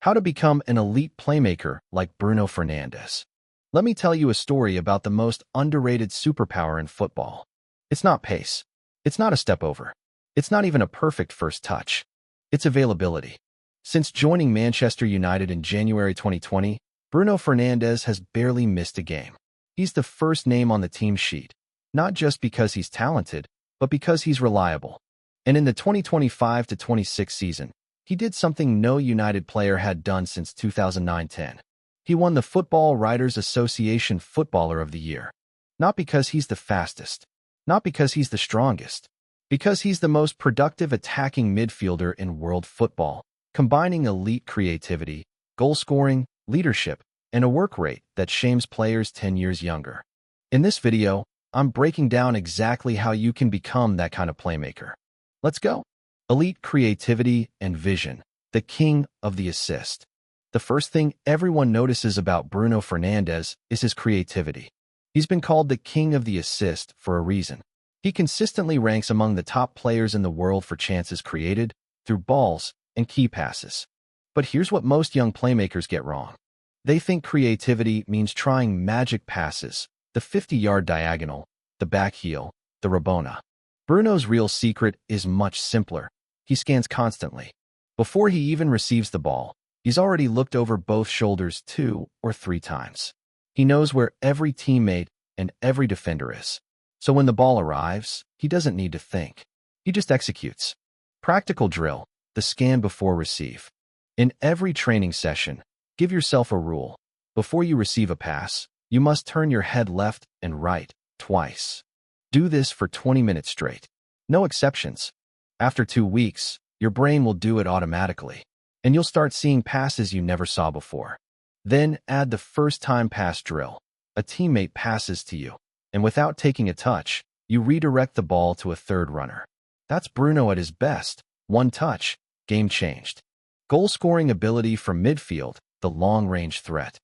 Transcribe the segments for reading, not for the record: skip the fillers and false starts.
How to become an elite playmaker like Bruno Fernandes. Let me tell you a story about the most underrated superpower in football. It's not pace. It's not a step over. It's not even a perfect first touch. It's availability. Since joining Manchester United in January 2020, Bruno Fernandes has barely missed a game. He's the first name on the team sheet, not just because he's talented, but because he's reliable. And in the 2025-26 season, he did something no United player had done since 2009-10. He won the Football Writers Association Footballer of the Year. Not because he's the fastest, not because he's the strongest, because he's the most productive attacking midfielder in world football, combining elite creativity, goal scoring, leadership, and a work rate that shames players 10 years younger. In this video, I'm breaking down exactly how you can become that kind of playmaker. Let's go. Elite creativity and vision, the king of the assist. The first thing everyone notices about Bruno Fernandes is his creativity. He's been called the king of the assist for a reason. He consistently ranks among the top players in the world for chances created, through balls, and key passes. But here's what most young playmakers get wrong. They think creativity means trying magic passes, the 50-yard diagonal, the back heel, the Rabona. Bruno's real secret is much simpler. He scans constantly. Before he even receives the ball, he's already looked over both shoulders 2 or 3 times. He knows where every teammate and every defender is. So when the ball arrives, he doesn't need to think. He just executes. Practical drill, the scan before receive. In every training session, give yourself a rule. Before you receive a pass, you must turn your head left and right twice. Do this for 20 minutes straight. No exceptions. After 2 weeks, your brain will do it automatically, and you'll start seeing passes you never saw before. Then add the first-time pass drill. A teammate passes to you, and without taking a touch, you redirect the ball to a third runner. That's Bruno at his best. One touch, game changed. Goal-scoring ability from midfield, the long-range threat.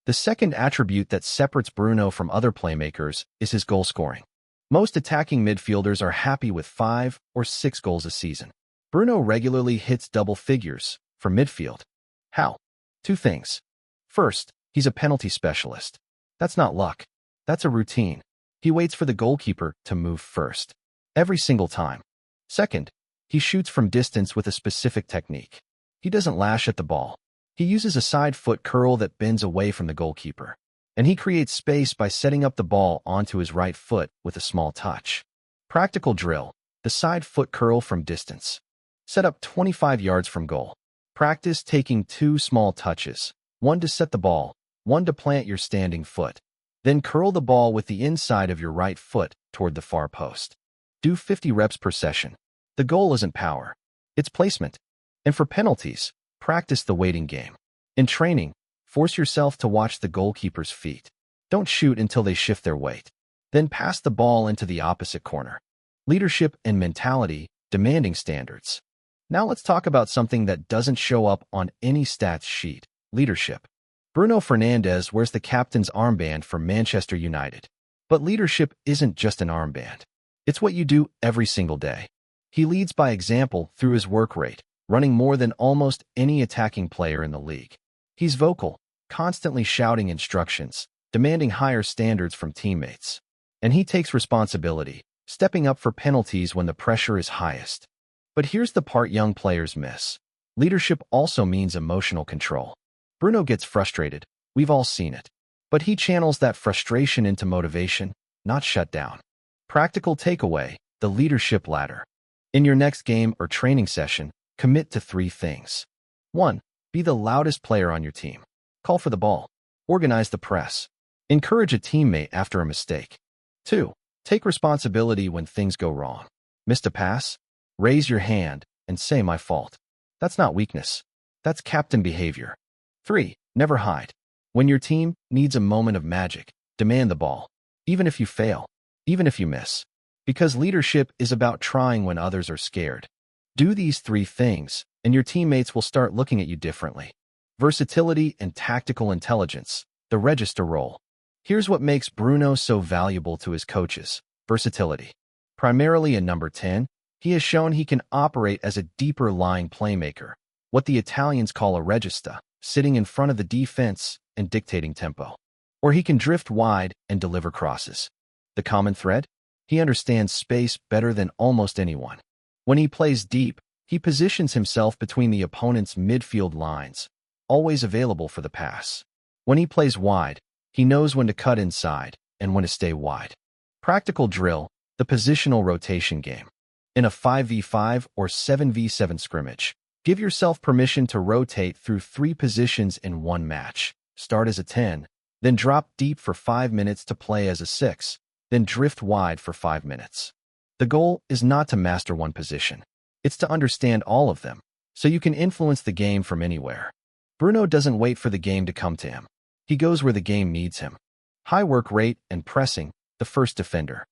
The second attribute that separates Bruno from other playmakers is his goal scoring. Most attacking midfielders are happy with 5 or 6 goals a season. Bruno regularly hits double figures for midfield. How? 2 things. First, he's a penalty specialist. That's not luck. That's a routine. He waits for the goalkeeper to move first. Every single time. Second, he shoots from distance with a specific technique. He doesn't lash at the ball. He uses a side foot curl that bends away from the goalkeeper. And he creates space by setting up the ball onto his right foot with a small touch. Practical drill, the side foot curl from distance. Set up 25 yards from goal. Practice taking 2 small touches, one to set the ball, one to plant your standing foot. Then curl the ball with the inside of your right foot toward the far post. Do 50 reps per session. The goal isn't power, it's placement. And for penalties, practice the waiting game. In training, force yourself to watch the goalkeeper's feet. Don't shoot until they shift their weight. Then pass the ball into the opposite corner. Leadership and mentality, demanding standards. Now let's talk about something that doesn't show up on any stats sheet, leadership. Bruno Fernandes wears the captain's armband for Manchester United. But leadership isn't just an armband. It's what you do every single day. He leads by example through his work rate, running more than almost any attacking player in the league. He's vocal, constantly shouting instructions, demanding higher standards from teammates. And he takes responsibility, stepping up for penalties when the pressure is highest. But here's the part young players miss. Leadership also means emotional control. Bruno gets frustrated, we've all seen it. But he channels that frustration into motivation, not shut down. Practical takeaway, the leadership ladder. In your next game or training session, commit to 3 things. 1. Be the loudest player on your team. Call for the ball. Organize the press. Encourage a teammate after a mistake. 2. Take responsibility when things go wrong. Missed a pass? Raise your hand and say my fault. That's not weakness. That's captain behavior. 3. Never hide. When your team needs a moment of magic, demand the ball. Even if you fail. Even if you miss. Because leadership is about trying when others are scared. Do these 3 things, and your teammates will start looking at you differently. Versatility and tactical intelligence, the register role. Here's what makes Bruno so valuable to his coaches. Versatility. Primarily a number 10, he has shown he can operate as a deeper lying playmaker, what the Italians call a regista, sitting in front of the defense and dictating tempo. Or he can drift wide and deliver crosses. The common thread? He understands space better than almost anyone. When he plays deep, he positions himself between the opponent's midfield lines, always available for the pass. When he plays wide, he knows when to cut inside and when to stay wide. Practical drill, the positional rotation game. In a 5v5 or 7v7 scrimmage, give yourself permission to rotate through 3 positions in one match. Start as a 10, then drop deep for 5 minutes to play as a 6, then drift wide for 5 minutes. The goal is not to master one position. It's to understand all of them, so you can influence the game from anywhere. Bruno doesn't wait for the game to come to him. He goes where the game needs him. High work rate and pressing, the first defender.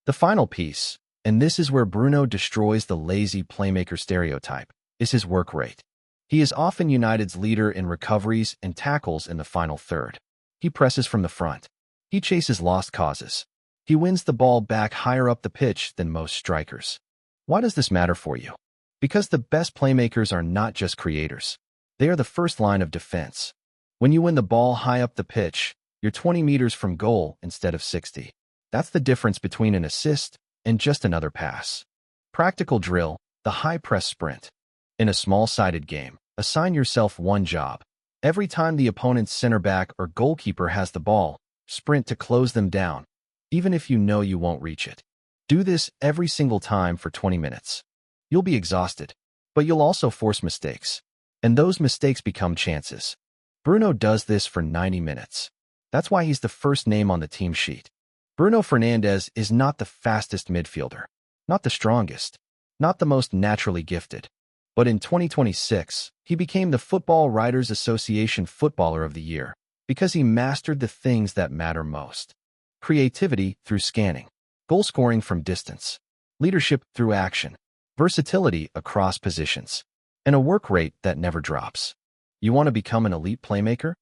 The final piece, and this is where Bruno destroys the lazy playmaker stereotype, is his work rate. He is often United's leader in recoveries and tackles in the final third. He presses from the front. He chases lost causes. He wins the ball back higher up the pitch than most strikers. Why does this matter for you? Because the best playmakers are not just creators. They are the first line of defense. When you win the ball high up the pitch, you're 20 meters from goal instead of 60. That's the difference between an assist and just another pass. Practical drill, the high press sprint. In a small-sided game, assign yourself one job. Every time the opponent's center back or goalkeeper has the ball, sprint to close them down, even if you know you won't reach it. Do this every single time for 20 minutes. You'll be exhausted, but you'll also force mistakes. And those mistakes become chances. Bruno does this for 90 minutes. That's why he's the first name on the team sheet. Bruno Fernandes is not the fastest midfielder, not the strongest, not the most naturally gifted. But in 2026, he became the Football Writers Association Footballer of the Year because he mastered the things that matter most. Creativity through scanning, goal scoring from distance, leadership through action, versatility across positions, and a work rate that never drops. You want to become an elite playmaker?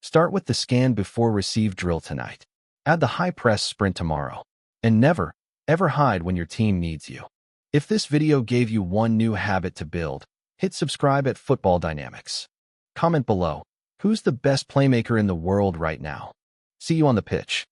Start with the scan before receive drill tonight. Add the high press sprint tomorrow. And never, ever hide when your team needs you. If this video gave you one new habit to build, hit subscribe at Football Dynamics. Comment below, who's the best playmaker in the world right now? See you on the pitch.